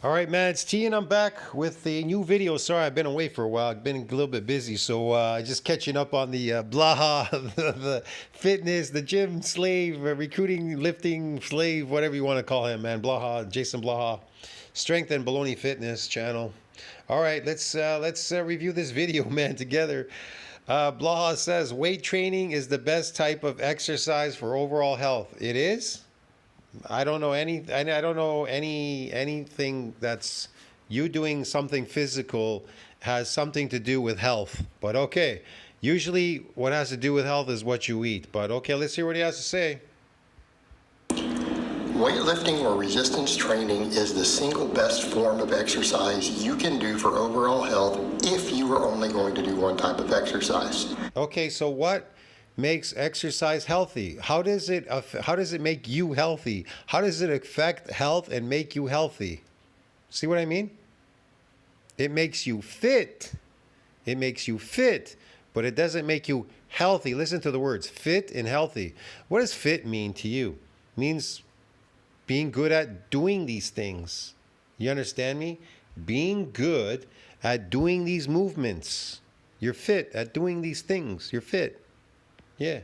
All right, man, it's T, and I'm back with a new video. Sorry, I've been away for a while. I've been a little bit busy, so just catching up on the Blaha, the fitness, the gym slave, recruiting, lifting slave, whatever you want to call him, man. Blaha, Jason Blaha, Strength and Baloney Fitness channel. All right, let's review this video, man, together. Blaha says weight training is the best type of exercise for overall health. It is. I don't know anything that's you doing something physical has something to do with health. But okay, usually what has to do with health is what you eat. But okay, let's hear what he has to say. Weightlifting or resistance training is the single best form of exercise you can do for overall health if you are only going to do one type of exercise. Okay, so what makes exercise healthy? How does it make you healthy? How does it affect health and make you healthy? See what I mean? It makes you fit. It makes you fit, but it doesn't make you healthy. Listen to the words, fit and healthy. What does fit mean to you? It means being good at doing these things. You understand me? Being good at doing these movements. You're fit at doing these things. You're fit. Yeah,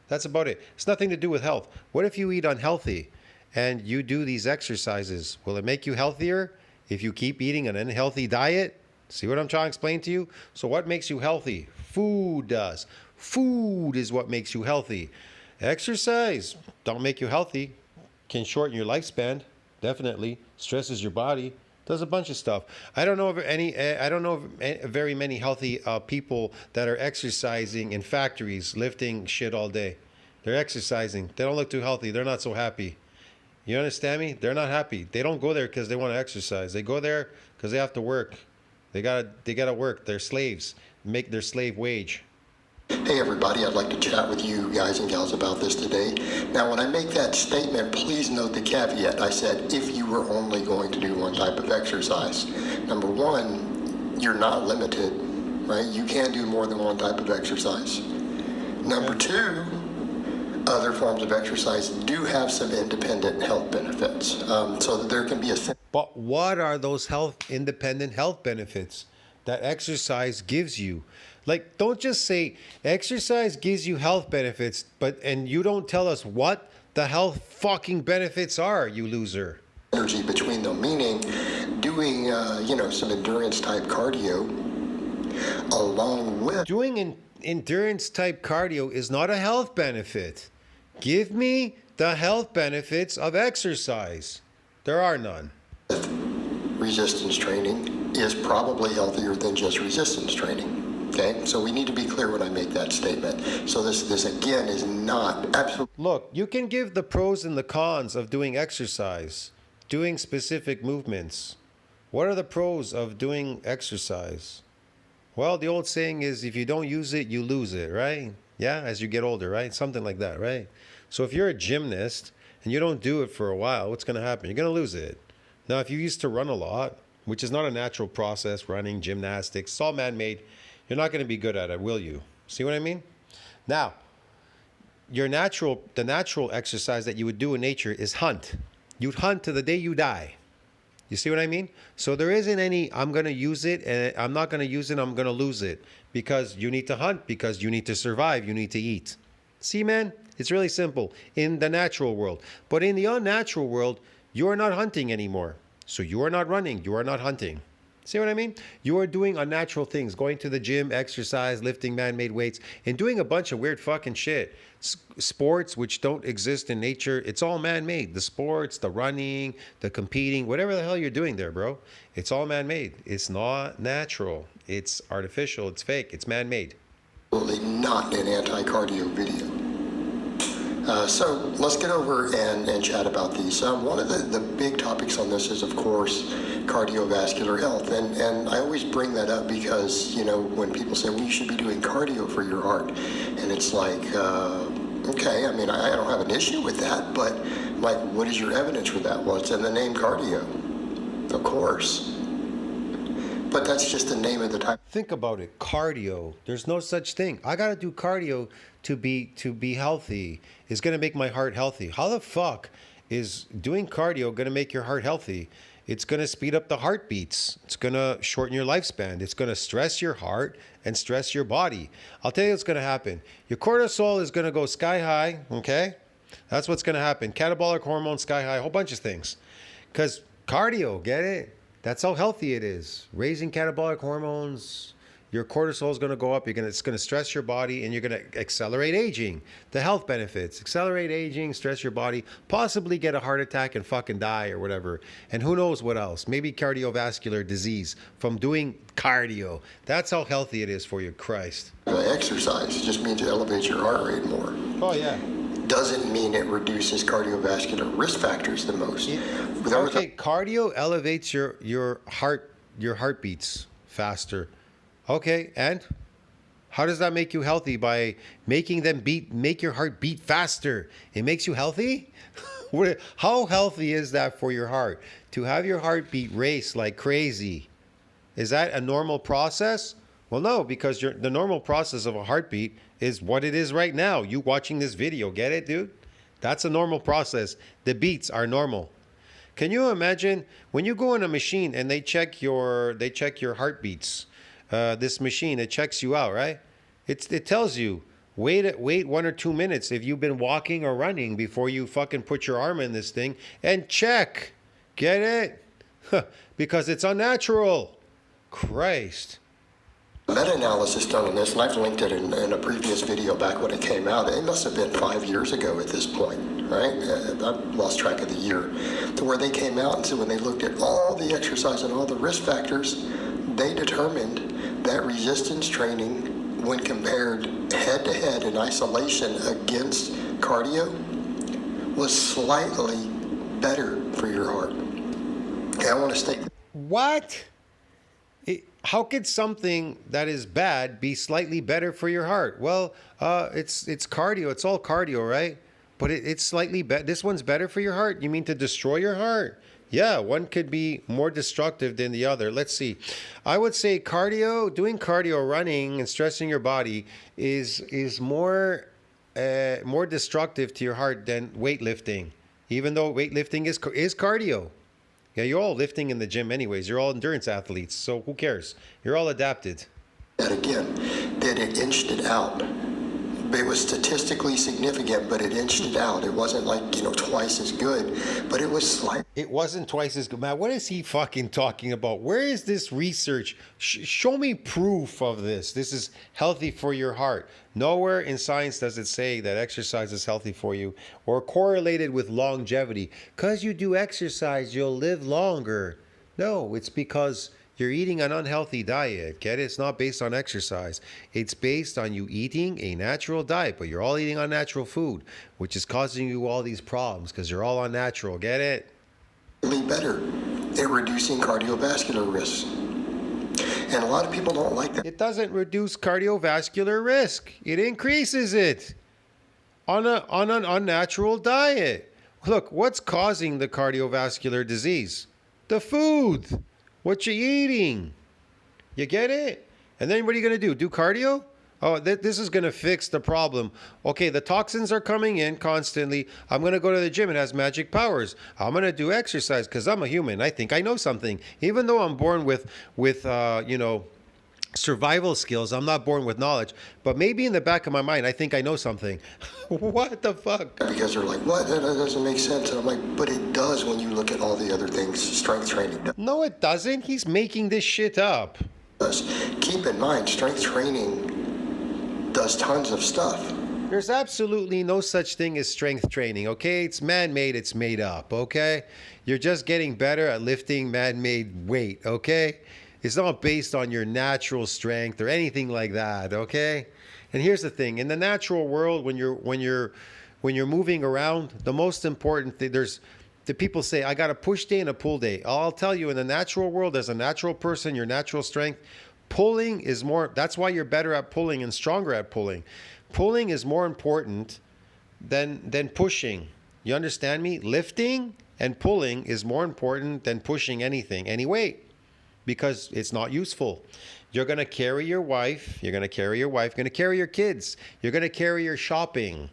that's about it. It's nothing to do with health. What if you eat unhealthy and you do these exercises? Will it make you healthier if you keep eating an unhealthy diet? See what I'm trying to explain to you? So what makes you healthy? Food does. Food is what makes you healthy. Exercise don't make you healthy. Can shorten your lifespan, definitely. Stresses your body. Does a bunch of stuff. I don't know of very many healthy people that are exercising in factories, lifting shit all day. They're exercising. They don't look too healthy. They're not so happy. You understand me? They're not happy. They don't go there because they want to exercise. They go there because they have to work. They gotta work. They're slaves. Make their slave wage. Hey everybody, I'd like to chat with you guys and gals about this today. Now when I make that statement, please note the caveat. I said if you were only going to do one type of exercise. Number one, you're not limited, right? You can do more than one type of exercise. Number two, other forms of exercise do have some independent health benefits. So that there can be a... But what are those independent health benefits that exercise gives you? Like, don't just say exercise gives you health benefits, and you don't tell us what the health fucking benefits are, you loser. Energy between them, meaning doing, some endurance type cardio along with... Doing endurance type cardio is not a health benefit. Give me the health benefits of exercise. There are none. Resistance training is probably healthier than just resistance training. Okay, so we need to be clear when I make that statement. So this again is not absolute. Look, you can give the pros and the cons of doing exercise, doing specific movements. What are the pros of doing exercise? Well, the old saying is if you don't use it, you lose it, right? Yeah, as you get older, right? Something like that, right? So if you're a gymnast and you don't do it for a while, what's going to happen? You're going to lose it. Now, if you used to run a lot, which is not a natural process, running, gymnastics, it's all man-made, you're not going to be good at it, will you? See what I mean? Now, the natural exercise that you would do in nature is hunt. You'd hunt to the day you die. You see what I mean? So there isn't any, I'm going to use it, and I'm not going to use it, I'm going to lose it. Because you need to hunt, because you need to survive, you need to eat. See, man? It's really simple in the natural world. But in the unnatural world, you are not hunting anymore. So you are not running, you are not hunting. See what I mean? You are doing unnatural things, going to the gym, exercise, lifting man-made weights, and doing a bunch of weird fucking shit. Sports which don't exist in nature, it's all man-made. The sports, the running, the competing, whatever the hell you're doing there, bro. It's all man-made. It's not natural. It's artificial. It's fake. It's man-made. Absolutely not an anti-cardio video. So let's get over and chat about these. One of the big topics on this is, of course, cardiovascular health. And I always bring that up because, when people say, well, you should be doing cardio for your heart. And it's like, okay, I mean, I don't have an issue with that. But, like, what is your evidence for that? Well, it's in the name cardio, of course. But that's just the name of the type. Think about it. Cardio. There's no such thing. I got to do cardio to be healthy. It's going to make my heart healthy. How the fuck is doing cardio going to make your heart healthy? It's going to speed up the heartbeats. It's going to shorten your lifespan. It's going to stress your heart and stress your body. I'll tell you what's going to happen. Your cortisol is going to go sky high, okay? That's what's going to happen. Catabolic hormone sky high, a whole bunch of things. Because cardio, get it? That's how healthy it is. Raising catabolic hormones, your cortisol is going to go up. It's going to stress your body, and you're going to accelerate aging. The health benefits: accelerate aging, stress your body, possibly get a heart attack and fucking die or whatever. And who knows what else? Maybe cardiovascular disease from doing cardio. That's how healthy it is for you. Christ. Exercise just means it elevates your heart rate more. Oh yeah. Doesn't mean it reduces cardiovascular risk factors the most. Okay, cardio elevates your heartbeats faster. Okay, and how does that make you healthy? By making make your heart beat faster. It makes you healthy? How healthy is that for your heart? To have your heartbeat race like crazy. Is that a normal process? Well, no, because the normal process of a heartbeat is what it is right now. You watching this video, get it, dude? That's a normal process. The beats are normal. Can you imagine when you go in a machine and they check your heartbeats? This machine, it checks you out, right? It tells you, wait 1 or 2 minutes if you've been walking or running before you fucking put your arm in this thing and check. Get it? Because it's unnatural. Christ. Meta-analysis done on this, and I've linked it in a previous video back when it came out. It must have been 5 years ago at this point, right? I've lost track of the year. To where they came out and said when they looked at all the exercise and all the risk factors, they determined that resistance training, when compared head-to-head in isolation against cardio, was slightly better for your heart. Okay, I want to state. What? How could something that is bad be slightly better for your heart? Well, it's cardio. It's all cardio, right? But it's slightly better. This one's better for your heart? You mean to destroy your heart? Yeah, one could be more destructive than the other. Let's see. I would say doing cardio, running and stressing your body is more destructive to your heart than weightlifting. Even though weightlifting is cardio. Yeah, you're all lifting in the gym anyways. You're all endurance athletes, so who cares? You're all adapted. That again, that it inched it out. It was statistically significant, but it inched it out. It wasn't like, twice as good, but it was slight. It wasn't twice as good. Man, what is he fucking talking about? Where is this research? Show me proof of this. This is healthy for your heart. Nowhere in science does it say that exercise is healthy for you or correlated with longevity. Because you do exercise, you'll live longer. No, it's because you're eating an unhealthy diet. Get it? It's not based on exercise. It's based on you eating a natural diet, but you're all eating unnatural food, which is causing you all these problems because you're all unnatural. Get it? Better at reducing cardiovascular risks. And a lot of people don't like that. It doesn't reduce cardiovascular risk. It increases it on an unnatural diet. Look, what's causing the cardiovascular disease? The food. What you eating? You get it? And then what are you going to do? Do cardio? Oh, this is going to fix the problem. Okay, the toxins are coming in constantly. I'm going to go to the gym. It has magic powers. I'm going to do exercise because I'm a human. I think I know something. Even though I'm born with survival skills, I'm not born with knowledge. But maybe in the back of my mind, I think I know something. What the fuck? Because they're like, what? That doesn't make sense. And I'm like, but it does when you look at all the other things strength training does. No, it doesn't. He's making this shit up. Keep in mind, strength training does tons of stuff. There's absolutely no such thing as strength training, okay? It's man-made, it's made up, okay? You're just getting better at lifting man-made weight, okay? It's not based on your natural strength or anything like that, okay? And here's the thing: in the natural world, when you're moving around, the most important thing, the people say, I got a push day and a pull day. I'll tell you, in the natural world, as a natural person, your natural strength, pulling is more. That's why you're better at pulling and stronger at pulling. Pulling is more important than pushing. You understand me? Lifting and pulling is more important than pushing anything, any weight, because it's not useful. You're going to carry your wife. You're going to carry your kids. You're going to carry your shopping.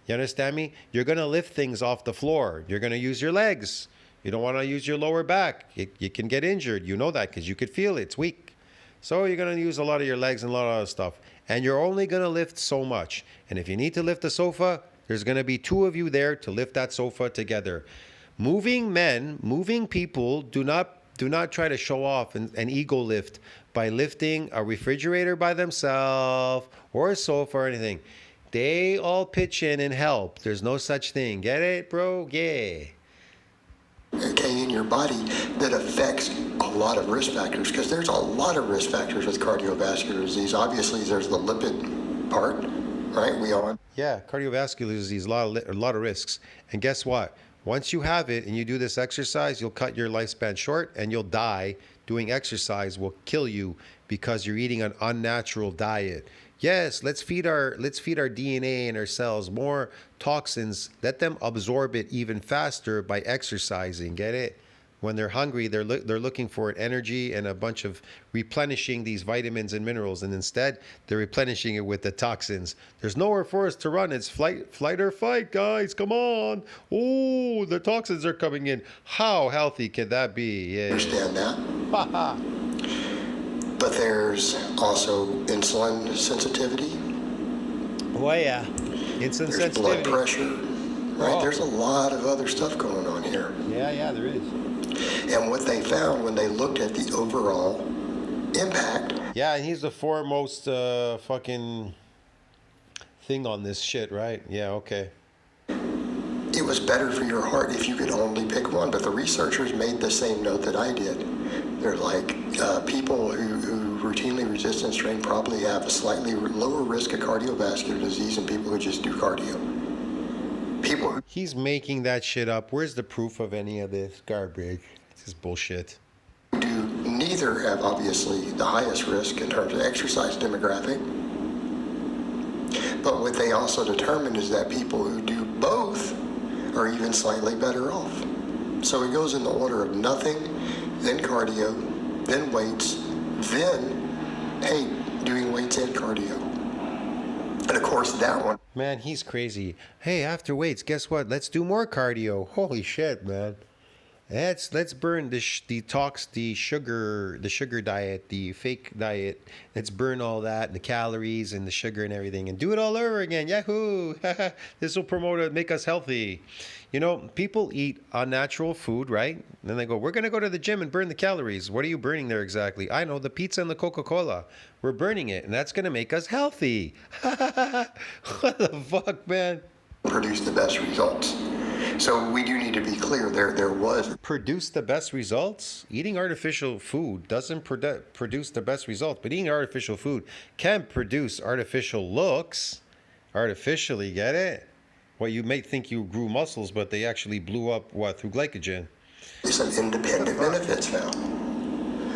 You understand me? You're going to lift things off the floor. You're going to use your legs. You don't want to use your lower back. You can get injured. You know that because you could feel it. It's weak. So you're going to use a lot of your legs and a lot of other stuff. And you're only going to lift so much. And if you need to lift the sofa, there's going to be two of you there to lift that sofa together. Moving men, moving people, do not try to show off an ego lift by lifting a refrigerator by themselves or a sofa or anything. They all pitch in and help. There's no such thing. Get it, bro? Yeah. Okay, in your body that affects a lot of risk factors, because there's a lot of risk factors with cardiovascular disease. Obviously, there's the lipid part, right? We all. Yeah, cardiovascular disease, a lot of risks. And guess what? Once you have it and you do this exercise, you'll cut your lifespan short and you'll die. Doing exercise will kill you because you're eating an unnatural diet. Yes, let's feed our DNA and our cells more toxins. Let them absorb it even faster by exercising. Get it? When they're hungry, they're looking for energy and a bunch of replenishing these vitamins and minerals, and instead they're replenishing it with the toxins. There's nowhere for us to run. It's flight or fight, guys. Come on. Oh, the toxins are coming in. How healthy can that be? Yeah. Understand that. But there's also insulin sensitivity. Oh yeah, insulin There's sensitivity. blood pressure, right? Oh. There's a lot of other stuff going on here. Yeah, there is. And what they found when they looked at the overall impact. Yeah, and he's the foremost fucking thing on this shit, right? Yeah, okay. It was better for your heart if you could only pick one. But the researchers made the same note that I did. They're like, people who routinely resistance train probably have a slightly lower risk of cardiovascular disease than people who just do cardio. He's making that shit up. Where's the proof of any of this garbage? This is bullshit. Who do neither have obviously the highest risk in terms of exercise demographic. But what they also determined is that people who do both are even slightly better off. So it goes in the order of nothing, then cardio, then weights, then, hey, doing weights and cardio. And of course, that one. Man, he's crazy. Hey, after weights, guess what? Let's do more cardio. Holy shit, man. Let's burn the sugar diet, the fake diet. Let's burn all that, the calories and the sugar and everything, and do it all over again. Yahoo! This will promote it, make us healthy. You know, people eat unnatural food, right? And then they go, we're going to go to the gym and burn the calories. What are you burning there exactly? I know, the pizza and the Coca-Cola. We're burning it, and that's going to make us healthy. What the fuck, man? Produce the best results. So we do need to be clear, there was. Produce the best results? Eating artificial food doesn't produce the best results, but eating artificial food can produce artificial looks. Artificially, get it? Well, you may think you grew muscles, but they actually blew up, through glycogen. Some independent benefits now,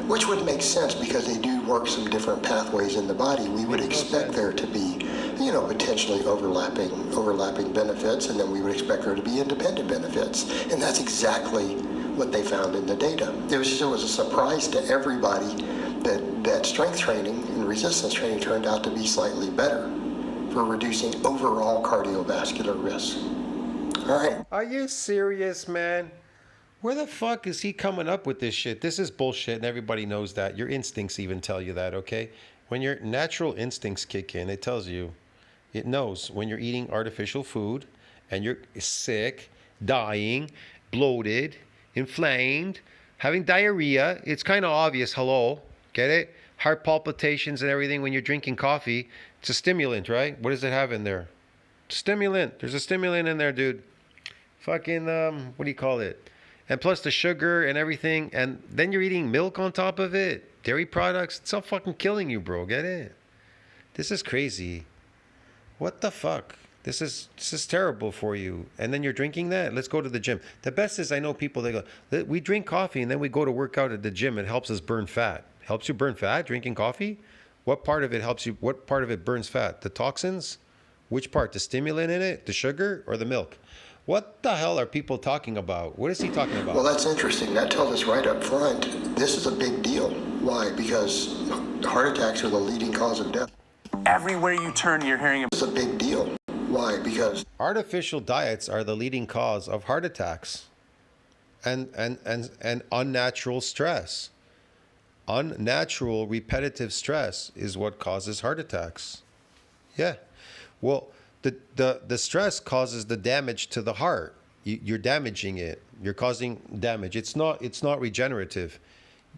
which would make sense because they do work some different pathways in the body. We would expect there to be, potentially overlapping benefits, and then we would expect there to be independent benefits. And that's exactly what they found in the data. It was a surprise to everybody that strength training and resistance training turned out to be slightly better for reducing overall cardiovascular risk. All right. Are you serious, man? Where the fuck is he coming up with this shit? This is bullshit, and everybody knows that. Your instincts even tell you that, okay? When your natural instincts kick in, it tells you, it knows when you're eating artificial food and you're sick, dying, bloated, inflamed, having diarrhea. It's kind of obvious, hello, get it? Heart palpitations and everything when you're drinking coffee. It's a stimulant, right? What does it have in there? Stimulant. There's a stimulant in there, dude. Fucking, what do you call it? And plus the sugar and everything. And then you're eating milk on top of it. Dairy products. It's all fucking killing you, bro. Get it? This is crazy. What the fuck? This is terrible for you. And then you're drinking that? Let's go to the gym. The best is I know people, they go, we drink coffee and then we go to work out at the gym. It helps us burn fat. Helps you burn fat, drinking coffee? What part of it helps you? What part of it burns fat? The toxins? Which part? The stimulant in it? The sugar or the milk? What the hell are people talking about? What is he talking about? Well, that's interesting. That tells us right up front, this is a big deal. Why? Because heart attacks are the leading cause of death. Everywhere you turn, you're hearing It's a big deal. Why? Because artificial diets are the leading cause of heart attacks. and unnatural stress. Unnatural repetitive stress is what causes heart attacks. Yeah. Well, the stress causes the damage to the heart. You're damaging it. You're causing damage. It's not regenerative.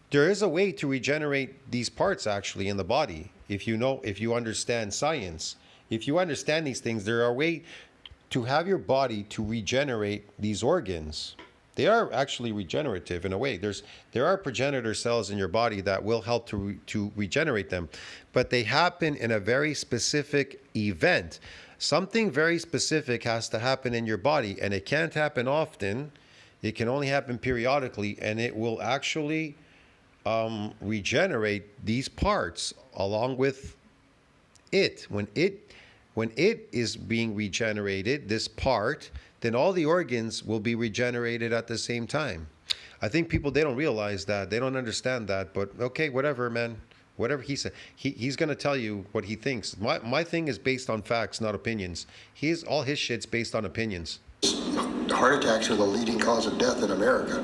There is a way to regenerate these parts actually in the body. If you understand science, if you understand these things, there are a way to have your body to regenerate these organs. They are actually regenerative in a way. There are progenitor cells in your body that will help to regenerate them, but they happen in a very specific event. Something very specific has to happen in your body, and it can't happen often. It can only happen periodically, and it will actually regenerate these parts along with it. When it is being regenerated, this part, then all the organs will be regenerated at the same time. I think people, they don't realize that. They don't understand that. But okay, whatever, man. Whatever he said. He's going to tell you what he thinks. My thing is based on facts, not opinions. All his shit's based on opinions. Heart attacks are the leading cause of death in America.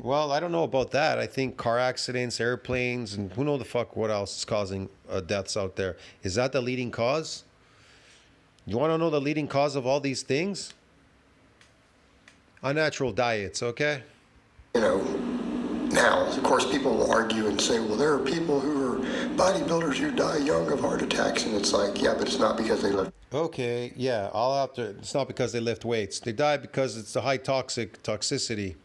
Well, I don't know about that. I think car accidents, airplanes, and who knows the fuck what else is causing deaths out there. Is that the leading cause? You want to know the leading cause of all these things? Unnatural diets, okay? Now, of course, people will argue and say, well, there are people who are bodybuilders who die young of heart attacks. And it's like, yeah, but it's not because they live. Okay, yeah, it's not because they lift weights. They die because it's the high toxicity.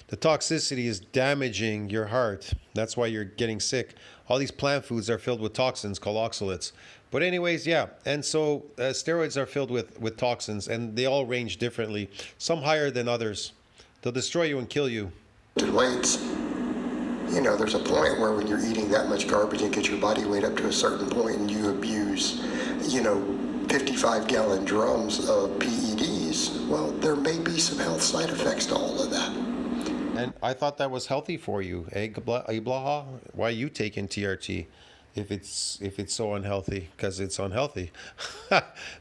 The toxicity is damaging your heart. That's why you're getting sick. All these plant foods are filled with toxins called oxalates. But anyways, yeah. And so steroids are filled with toxins, and they all range differently. Some higher than others. They'll destroy you and kill you. Weights. There's a point where when you're eating that much garbage and get your body weight up to a certain point and you abuse, 55-gallon drums of PEDs, well, there may be some health side effects to all of that. And I thought that was healthy for you, Blaha? Why are you taking TRT if it's so unhealthy? Because it's unhealthy.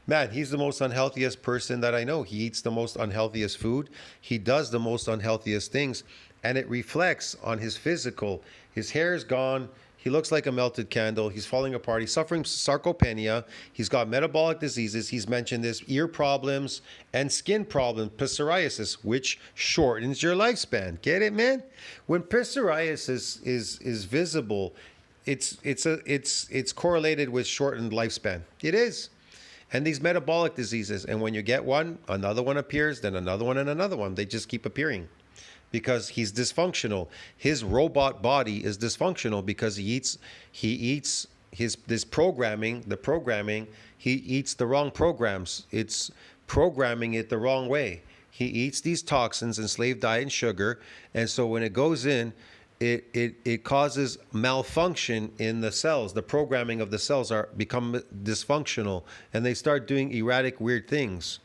Man, he's the most unhealthiest person that I know. He eats the most unhealthiest food. He does the most unhealthiest things. And it reflects on his physical. His hair is gone. He looks like a melted candle. He's falling apart. He's suffering sarcopenia. He's got metabolic diseases. He's mentioned this, ear problems and skin problems, psoriasis, which shortens your lifespan. Get it, man? When psoriasis is visible, it's correlated with shortened lifespan. It is. And these metabolic diseases, and when you get one, another one appears, then another one and another one. They just keep appearing. Because he's dysfunctional. His robot body is dysfunctional because he eats this programming, he eats the wrong programs. It's programming it the wrong way. He eats these toxins, enslaved diet and sugar, and so when it goes in, it causes malfunction in the cells. The programming of the cells become dysfunctional, and they start doing erratic, weird things.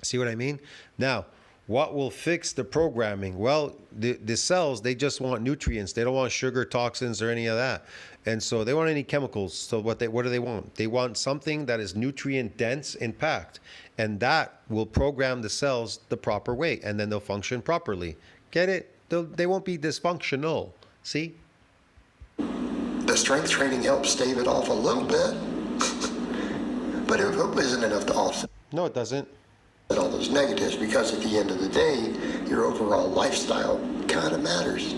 See what I mean? Now, what will fix the programming? Well, the cells, they just want nutrients. They don't want sugar, toxins, or any of that. And so they want any chemicals. So what do they want? They want something that is nutrient dense and packed. And that will program the cells the proper way. And then they'll function properly. Get it? They won't be dysfunctional. See? The strength training helps stave it off a little bit. But it isn't enough to offset. No, it doesn't. All those negatives, because at the end of the day, your overall lifestyle kind of matters.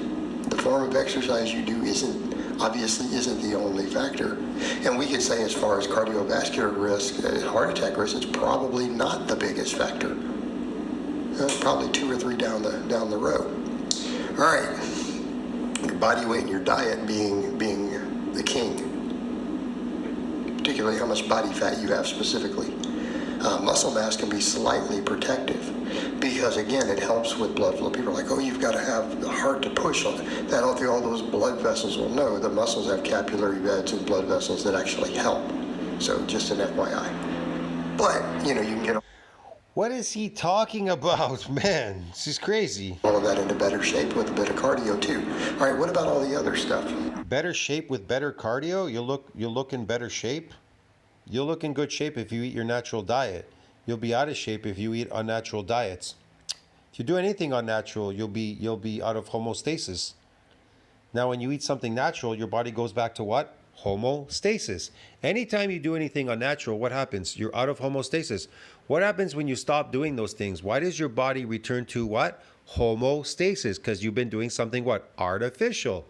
The form of exercise you do obviously isn't the only factor. And we could say as far as cardiovascular risk, heart attack risk, it's probably not the biggest factor. Probably 2 or 3 down the road. All right, your body weight and your diet being the king, particularly how much body fat you have specifically. Muscle mass can be slightly protective because, again, it helps with blood flow. People are like, oh, you've got to have the heart to push on it. That don't think all those blood vessels will know. The muscles have capillary beds and blood vessels that actually help. So just an FYI. But, you can get What is he talking about, man? This is crazy. all of that into better shape with a bit of cardio, too. All right, what about all the other stuff? Better shape with better cardio? You'll look in better shape? You'll look in good shape if you eat your natural diet. You'll be out of shape if you eat unnatural diets. If you do anything unnatural, you'll be out of homeostasis. Now, when you eat something natural, your body goes back to what? Homeostasis. Anytime you do anything unnatural, what happens? You're out of homeostasis. What happens when you stop doing those things? Why does your body return to what? Homeostasis. Because you've been doing something what? Artificial.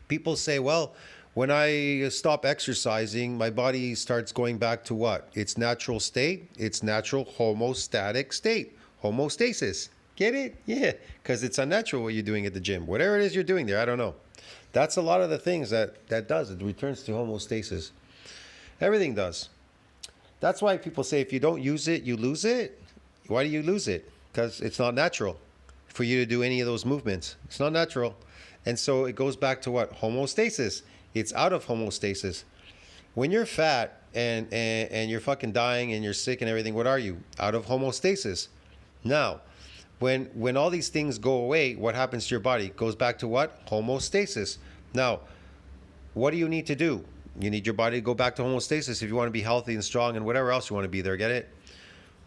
People say, well, when I stop exercising, my body starts going back to what? Its natural state, its natural homeostatic state. Homeostasis. Get it? Yeah. Because it's unnatural what you're doing at the gym. Whatever it is you're doing there, I don't know. That's a lot of the things that does. It returns to homeostasis. Everything does. That's why people say if you don't use it, you lose it. Why do you lose it? Because it's not natural for you to do any of those movements. It's not natural. And so it goes back to what? Homeostasis. It's out of homeostasis. When you're fat and you're fucking dying and you're sick and everything, what are you? Out of homeostasis. Now, when all these things go away, what happens to your body? It goes back to what? Homeostasis. Now, what do you need to do? You need your body to go back to homeostasis if you want to be healthy and strong and whatever else you want to be there. Get it?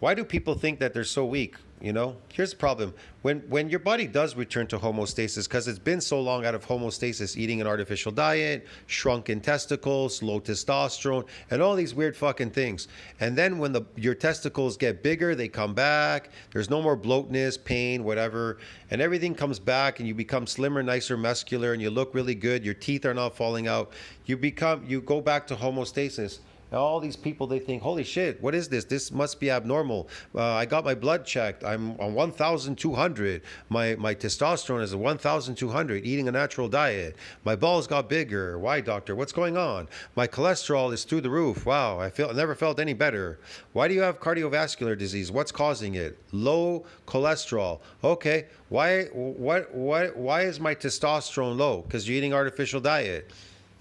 Why do people think that they're so weak? You know, here's the problem. When your body does return to homeostasis, because it's been so long out of homeostasis, eating an artificial diet, shrunken testicles, low testosterone, and all these weird fucking things. And then when your testicles get bigger, they come back. There's no more bloatness, pain, whatever. And everything comes back and you become slimmer, nicer, muscular, and you look really good. Your teeth are not falling out. You go back to homeostasis. Now, all these people, they think, holy shit, what is this? This must be abnormal. I got my blood checked. I'm on 1,200. My testosterone is at 1,200, eating a natural diet. My balls got bigger. Why, doctor? What's going on? My cholesterol is through the roof. Wow, I never felt any better. Why do you have cardiovascular disease? What's causing it? Low cholesterol. Okay, why is my testosterone low? Because you're eating artificial diet.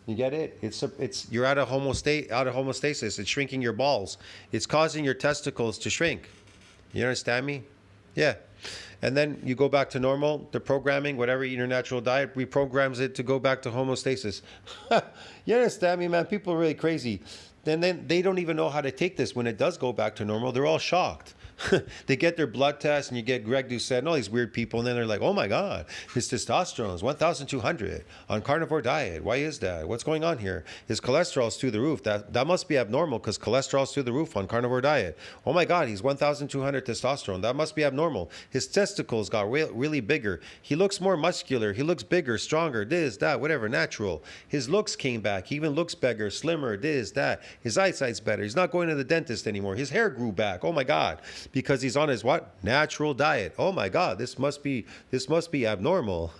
You get it? You're out of homeostasis. It's shrinking your balls. It's causing your testicles to shrink. You understand me? Yeah. And then you go back to normal. The programming, whatever, eat your natural diet, reprograms it to go back to homeostasis. You understand me, man? People are really crazy. And then they don't even know how to take this when it does go back to normal. They're all shocked. They get their blood test and you get Greg Doucette and all these weird people, and then they're like, oh my God, his testosterone is 1,200 on carnivore diet. Why is that? What's going on here? His cholesterol is through the roof. That must be abnormal because cholesterol is through the roof on carnivore diet. Oh my God, he's 1,200 testosterone. That must be abnormal. His testicles got really bigger. He looks more muscular. He looks bigger, stronger, this, that, whatever, natural. His looks came back. He even looks bigger, slimmer, this, that. His eyesight's better. He's not going to the dentist anymore. His hair grew back. Oh my God. Because he's on his what? Natural diet. Oh my God, this must be abnormal.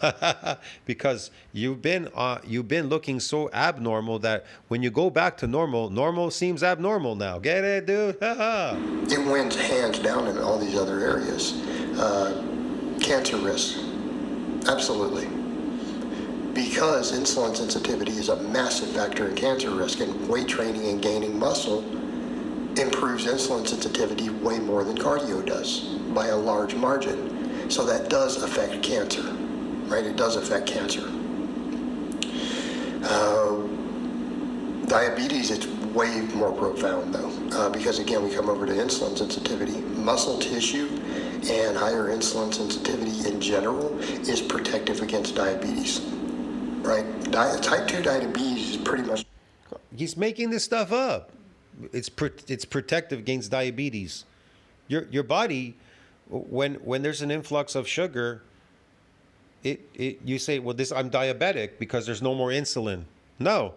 Because you've been looking so abnormal that when you go back to normal seems abnormal now. Get it, dude? It wins hands down in all these other areas. Cancer risk, absolutely. Because insulin sensitivity is a massive factor in cancer risk, and weight training and gaining muscle improves insulin sensitivity way more than cardio does by a large margin. So that does affect cancer, right? It does affect cancer. Diabetes, it's way more profound though, because again, we come over to insulin sensitivity. Muscle tissue and higher insulin sensitivity in general is protective against diabetes, right? Type 2 diabetes is pretty much... He's making this stuff up. It's protective against diabetes. Your body, when there's an influx of sugar, you say, well, I'm diabetic because there's no more insulin. No,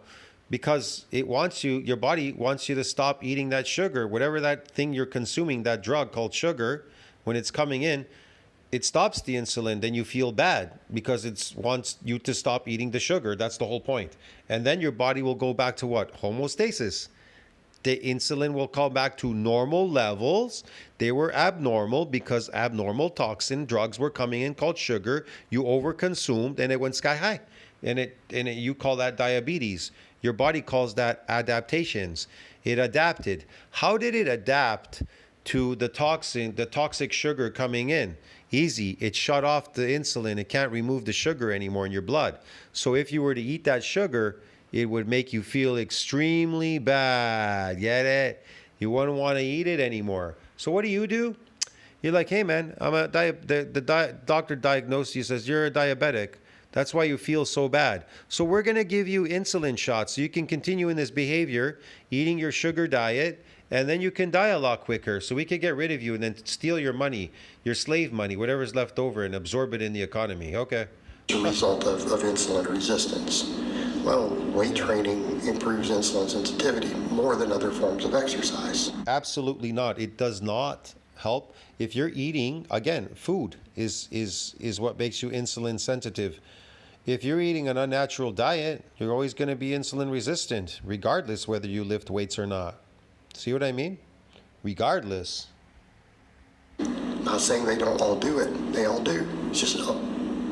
because your body wants you to stop eating that sugar, whatever that thing you're consuming, that drug called sugar. When it's coming in, it stops the insulin. Then you feel bad because it wants you to stop eating the sugar. That's the whole point. And then your body will go back to what? Homeostasis. The insulin will come back to normal levels. They were abnormal because abnormal toxin drugs were coming in called sugar. You overconsumed and it went sky high. And you call that diabetes. Your body calls that adaptations. It adapted. How did it adapt to the toxic sugar coming in? Easy. It shut off the insulin. It can't remove the sugar anymore in your blood. So if you were to eat that sugar, it would make you feel extremely bad. Get it? You wouldn't want to eat it anymore. So what do? You're like, hey man, I'm a doctor diagnosed you, says you're a diabetic. That's why you feel so bad. So we're going to give you insulin shots so you can continue in this behavior, eating your sugar diet, and then you can die a lot quicker. So we could get rid of you and then steal your money, your slave money, whatever's left over, and absorb it in the economy. Okay. As a result of insulin resistance. Well, weight training improves insulin sensitivity more than other forms of exercise. Absolutely not. It does not help. If you're eating, again, food is what makes you insulin sensitive. If you're eating an unnatural diet, you're always going to be insulin resistant, regardless whether you lift weights or not. See what I mean? Regardless. I'm not saying they don't all do it. They all do. It's just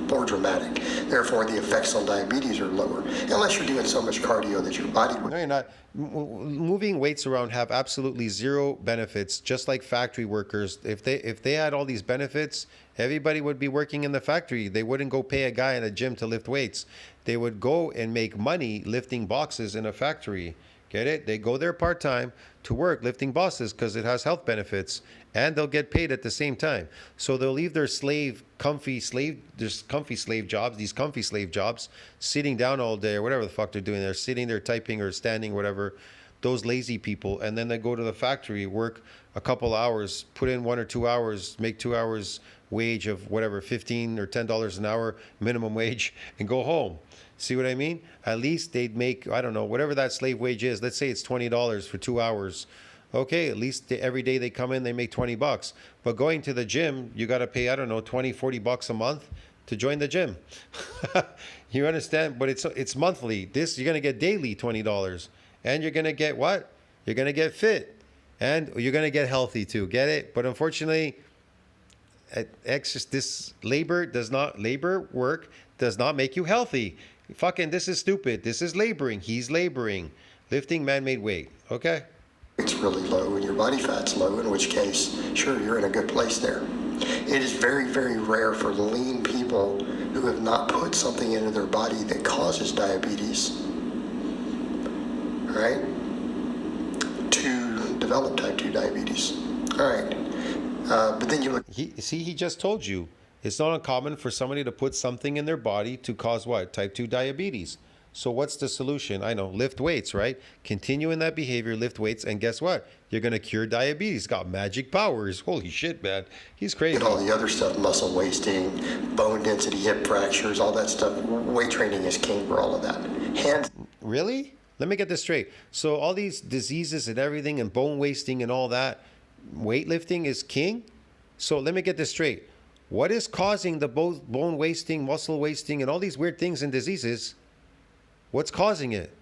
more dramatic. Therefore, the effects on diabetes are lower, unless you're doing so much cardio that your body... No, you're not. Moving weights around have absolutely zero benefits, just like factory workers. If they had all these benefits, everybody would be working in the factory. They wouldn't go pay a guy in a gym to lift weights. They would go and make money lifting boxes in a factory. Get it? They go there part-time to work lifting boxes because it has health benefits, and they'll get paid at the same time. So they'll leave their comfy slave jobs, sitting down all day or whatever the fuck they're doing. They're sitting there typing or standing, whatever, those lazy people. And then they go to the factory, work a couple hours, put in 1 or 2 hours, make 2 hours wage of whatever, $15 or $10 an hour minimum wage, and go home. See what I mean? At least they'd make, I don't know, whatever that slave wage is. Let's say it's $20 for 2 hours. Okay, at least every day they come in, they make $20. But going to the gym, you got to pay, I don't know, $20-40 a month to join the gym. You understand? But it's monthly. This, you're going to get daily $20. And you're going to get what? You're going to get fit. And you're going to get healthy too. Get it? But unfortunately, this labor work does not make you healthy. Fucking, this is stupid. This is laboring. He's laboring. Lifting man-made weight. Okay? It's really low and your body fat's low, in which case, sure, you're in a good place there. It is very, very rare for lean people who have not put something into their body that causes diabetes, right, to develop type 2 diabetes. All right. But then you look... He just told you. It's not uncommon for somebody to put something in their body to cause what? Type 2 diabetes. So what's the solution? I know, lift weights, right? Continue in that behavior, lift weights, and guess what? You're going to cure diabetes. Got magic powers. Holy shit, man. He's crazy. And all the other stuff, muscle wasting, bone density, hip fractures, all that stuff. Weight training is king for all of that. Really? Let me get this straight. So all these diseases and everything and bone wasting and all that, weightlifting is king? So let me get this straight. What is causing the bone wasting, muscle wasting, and all these weird things and diseases? What's causing it?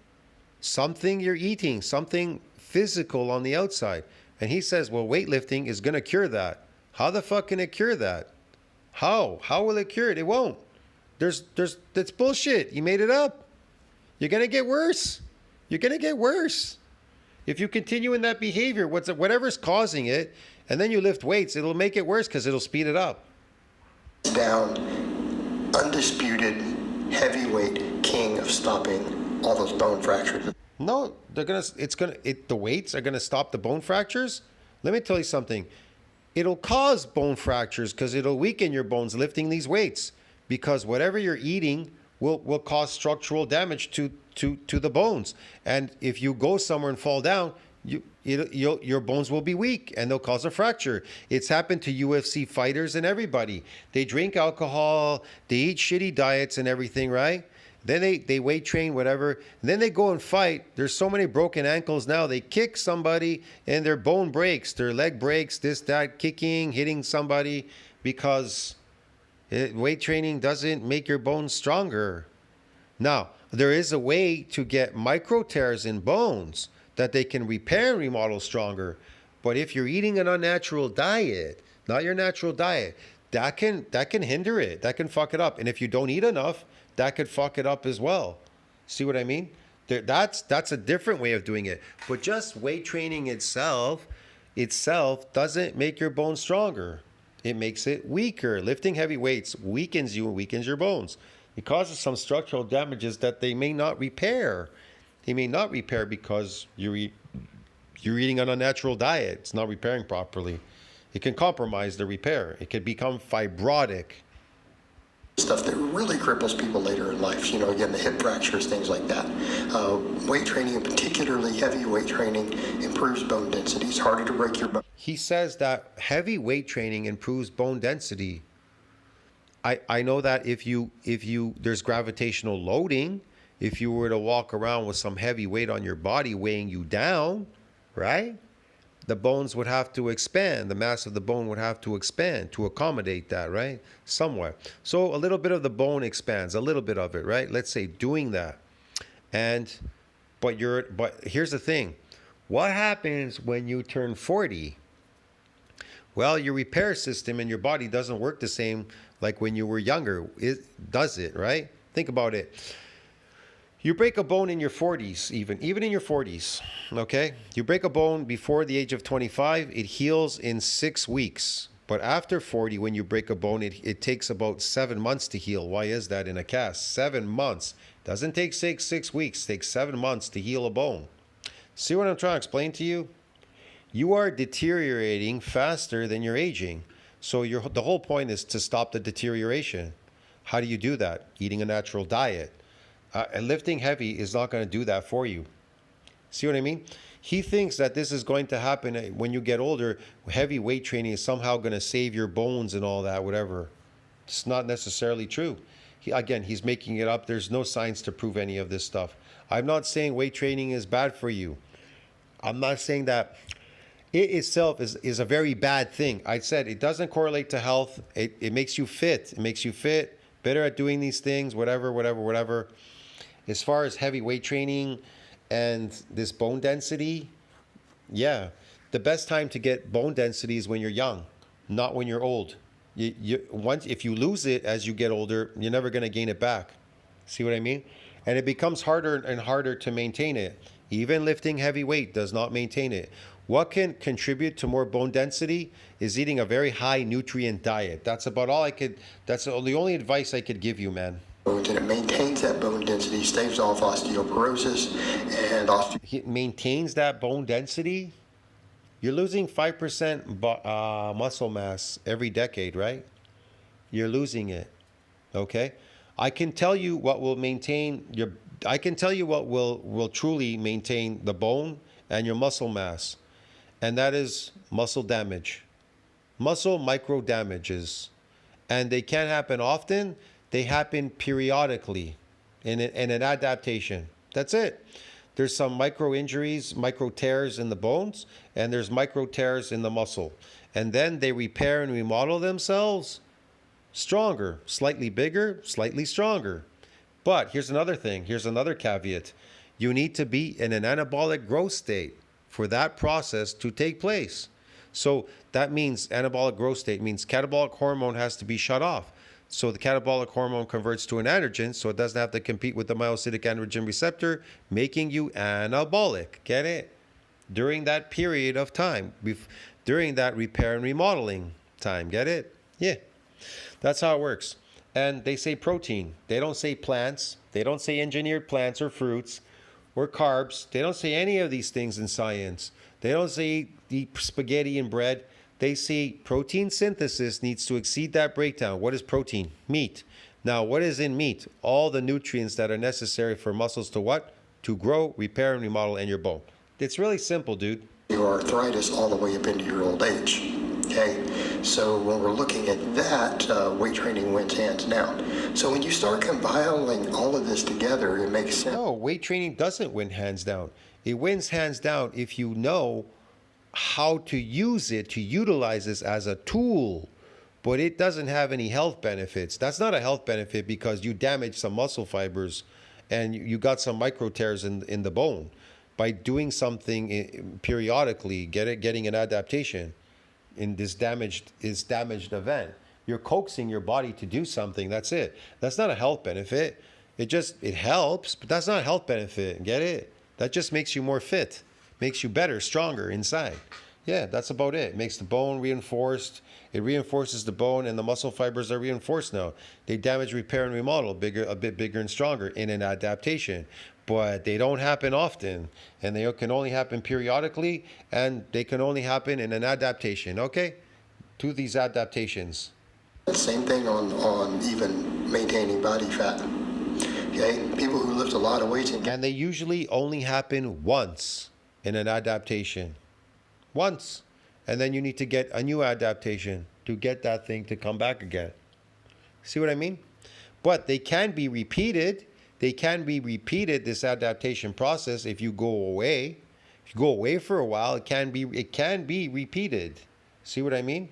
Something you're eating, something physical on the outside. And he says, well, weightlifting is going to cure that. How the fuck can it cure that? How? How will it cure it? It won't. That's bullshit. You made it up. You're going to get worse. You're going to get worse. If you continue in that behavior, whatever's causing it, and then you lift weights, it'll make it worse because it'll speed it up. Down, undisputed heavyweight king of stopping all those bone fractures. No, the weights are gonna stop the bone fractures. Let me tell you something. It'll cause bone fractures because it'll weaken your bones lifting these weights, because whatever you're eating will cause structural damage to the bones. And if you go somewhere and fall down, your bones will be weak and they'll cause a fracture. It's happened to UFC fighters and everybody. They drink alcohol, they eat shitty diets and everything, right? Then they weight train, whatever. And then they go and fight. There's so many broken ankles now. They kick somebody and their bone breaks, their leg breaks, this, that, kicking, hitting somebody, because weight training doesn't make your bones stronger. Now, there is a way to get micro tears in bones that they can repair and remodel stronger. But if you're eating an unnatural diet, not your natural diet, that can hinder it. That can fuck it up. And if you don't eat enough, that could fuck it up as well. See what I mean? That's a different way of doing it. But just weight training itself doesn't make your bones stronger. It makes it weaker. Lifting heavy weights weakens you and weakens your bones. It causes some structural damages that they may not repair. They may not repair because you're eating an unnatural diet. It's not repairing properly. It can compromise the repair. It can become fibrotic. Stuff that really cripples people later in life. You know, again, the hip fractures, things like that. Weight training, and particularly heavy weight training, improves bone density. It's harder to break your bone. He says that heavy weight training improves bone density. I know that if you there's gravitational loading, if you were to walk around with some heavy weight on your body weighing you down, right? The bones would have to expand. The mass of the bone would have to expand to accommodate that, right? Somewhere. So a little bit of the bone expands, a little bit of it, right? Let's say doing that. But here's the thing. What happens when you turn 40? Well, your repair system in your body doesn't work the same like when you were younger. Does it, right? Think about it. You break a bone in your 40s, even in your 40s, okay? You break a bone before the age of 25, it heals in 6 weeks. But after 40, when you break a bone, it takes about 7 months to heal. Why is that in a cast? 7 months. Doesn't take 6 weeks. It takes 7 months to heal a bone. See what I'm trying to explain to you? You are deteriorating faster than you're aging. So the whole point is to stop the deterioration. How do you do that? Eating a natural diet. And lifting heavy is not going to do that for you. See what I mean? He thinks that this is going to happen when you get older. Heavy weight training is somehow going to save your bones and all that, whatever. It's not necessarily true. He's making it up. There's no science to prove any of this stuff. I'm not saying weight training is bad for you. I'm not saying that it itself is a very bad thing. I said it doesn't correlate to health. It makes you fit. It makes you fit, better at doing these things, whatever. As far as heavy weight training and this bone density, yeah, the best time to get bone density is when you're young, not when you're old. If you lose it as you get older, you're never going to gain it back. See what I mean? And it becomes harder and harder to maintain it. Even lifting heavy weight does not maintain it. What can contribute to more bone density is eating a very high nutrient diet. That's about all that's the only advice I could give you, man. And it maintains that bone density, staves off osteoporosis and It maintains that bone density. You're losing 5% muscle mass every decade, right? You're losing it. Okay? I can tell you what will will truly maintain the bone and your muscle mass. And that is muscle damage. Muscle micro damages. And they can't happen often. They happen periodically in an adaptation. That's it. There's some micro injuries, micro tears in the bones, and there's micro tears in the muscle. And then they repair and remodel themselves stronger, slightly bigger, slightly stronger. But here's another thing. Here's another caveat. You need to be in an anabolic growth state for that process to take place. So that means anabolic growth state means catabolic hormone has to be shut off. So the catabolic hormone converts to an androgen, so it doesn't have to compete with the myocytic androgen receptor, making you anabolic. Get it? During that period of time, during that repair and remodeling time. Get it? Yeah. That's how it works. And they say protein. They don't say plants. They don't say engineered plants or fruits or carbs. They don't say any of these things in science. They don't say eat spaghetti and bread. They say protein synthesis needs to exceed that breakdown. What is protein? Meat. Now, what is in meat? All the nutrients that are necessary for muscles to what? To grow, repair, and remodel in your bone. It's really simple, dude. Your arthritis all the way up into your old age. Okay, so when we're looking at that, weight training wins hands down. So when you start compiling all of this together, it makes sense. No, weight training doesn't win hands down. It wins hands down if you know how to use it, to utilize this as a tool, but it doesn't have any health benefits. That's not a health benefit because you damaged some muscle fibers and you got some micro tears in the bone. By doing something periodically, getting an adaptation in this damaged event, you're coaxing your body to do something. That's it. That's not a health benefit. It helps, but that's not a health benefit. Get it? That just makes you more fit. Makes you better, stronger inside. Yeah, that's about it. It makes the bone reinforced. It reinforces the bone and the muscle fibers are reinforced now. They damage, repair, and remodel a bit bigger and stronger in an adaptation. But they don't happen often. And they can only happen periodically. And they can only happen in an adaptation. Okay? to these adaptations. Same thing on even maintaining body fat. Okay, people who lift a lot of weights And they usually only happen once in an adaptation. Once. And then you need to get a new adaptation to get that thing to come back again. See what I mean? But they can be repeated. They can be repeated, this adaptation process, if you go away. If you go away for a while, it can be repeated. See what I mean?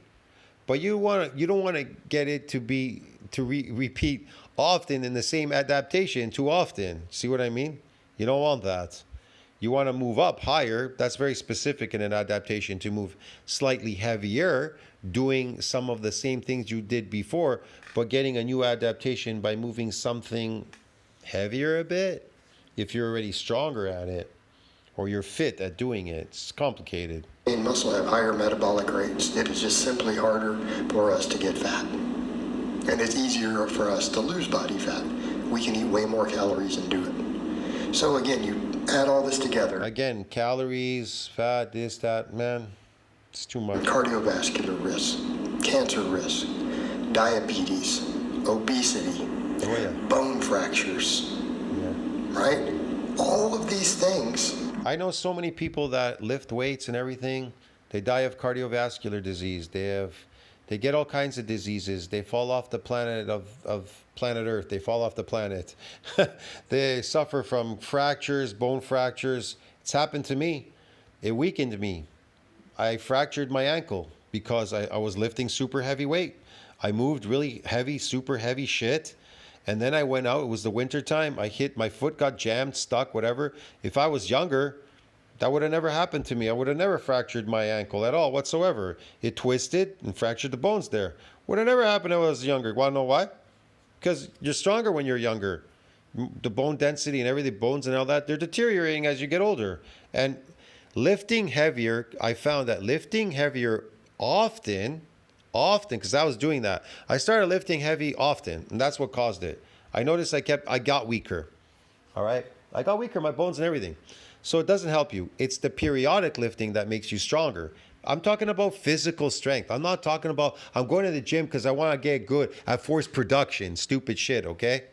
But you don't want to get it to repeat often in the same adaptation too often. See what I mean? You don't want that. You want to move up higher. That's very specific in an adaptation, to move slightly heavier, doing some of the same things you did before, but getting a new adaptation by moving something heavier a bit. If you're already stronger at it, or you're fit at doing it, it's complicated. muscle have higher metabolic rates. It is just simply harder for us to get fat. And it's easier for us to lose body fat. We can eat way more calories and do it. So again, you add all this together. Again, calories, fat, this, that, man, it's too much. Cardiovascular risk, cancer risk, diabetes, obesity, bone fractures, right? All of these things. I know so many people that lift weights and everything, they die of cardiovascular disease. They get all kinds of diseases. They fall off the planet of planet Earth. They fall off the planet. They suffer from fractures, bone fractures. It's happened to me. It weakened me. I fractured my ankle because I was lifting super heavy weight. I moved really heavy, super heavy shit. And then I went out. It was the winter time. I hit, my foot got jammed, stuck, whatever. If I was younger, that would have never happened to me. I would have never fractured my ankle at all whatsoever. It twisted and fractured the bones there. Would have never happened when I was younger. Want to know why? Because you're stronger when you're younger. The bone density and everything, bones and all that, they're deteriorating as you get older. And lifting heavier, I found that lifting heavier often, because I was doing that. I started lifting heavy often, and that's what caused it. I noticed I got weaker. All right? I got weaker, my bones and everything. So it doesn't help you. It's the periodic lifting that makes you stronger. I'm talking about physical strength. I'm not talking about, I'm going to the gym because I want to get good at force production. Stupid shit, okay?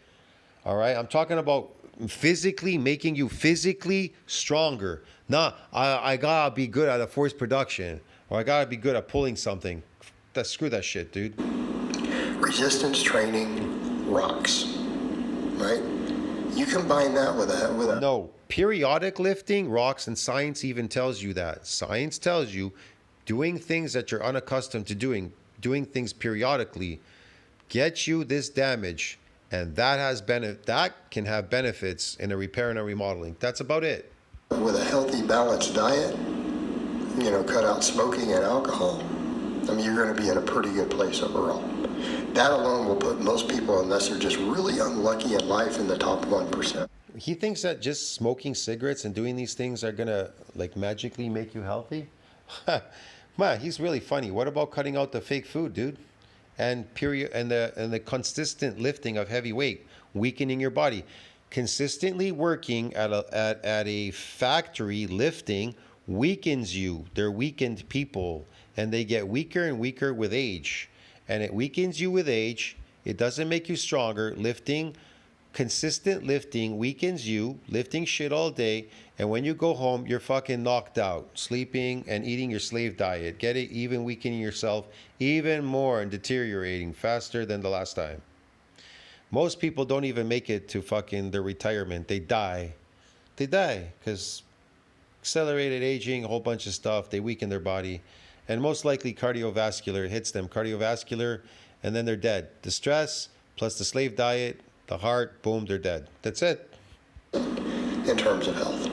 All right? I'm talking about physically, making you physically stronger. Nah, I got to be good at a force production, or I got to be good at pulling something. Screw that shit, dude. Resistance training rocks, right? You combine that with a No, periodic lifting rocks, and science even tells you that. Science tells you doing things that you're unaccustomed to doing things periodically, gets you this damage, and that can have benefits in a repair and a remodeling. That's about it. With a healthy, balanced diet, cut out smoking and alcohol. I mean, you're going to be in a pretty good place overall. That alone will put most people, unless they're just really unlucky in life, in the top 1%. He thinks that just smoking cigarettes and doing these things are going to magically make you healthy? Man, he's really funny. What about cutting out the fake food, dude? And the consistent lifting of heavy weight, weakening your body. Consistently working at a factory lifting weakens you. They're weakened people. And they get weaker and weaker with age. And it weakens you with age. It doesn't make you stronger. Consistent lifting weakens you, lifting shit all day. And when you go home, you're fucking knocked out, sleeping and eating your slave diet. Get it? Even weakening yourself even more and deteriorating faster than the last time. Most people don't even make it to fucking their retirement. They die. They die because accelerated aging, a whole bunch of stuff. They weaken their body. And most likely cardiovascular hits them. Cardiovascular, and then they're dead. The stress plus the slave diet, the heart, boom, they're dead. That's it. In terms of health.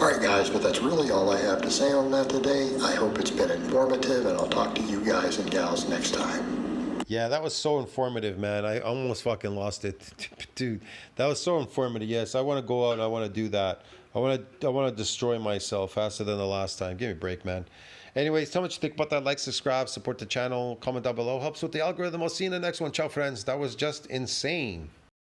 All right, guys, but that's really all I have to say on that today. I hope it's been informative, and I'll talk to you guys and gals next time. Yeah, that was so informative, man. I almost fucking lost it. Dude, that was so informative. Yes, I want to go out and I want to do that. I want to destroy myself faster than the last time. Give me a break, man. Anyways, tell me what you think about that. Like, subscribe, support the channel, comment down below. Helps with the algorithm. I'll see you in the next one. Ciao, friends. That was just insane.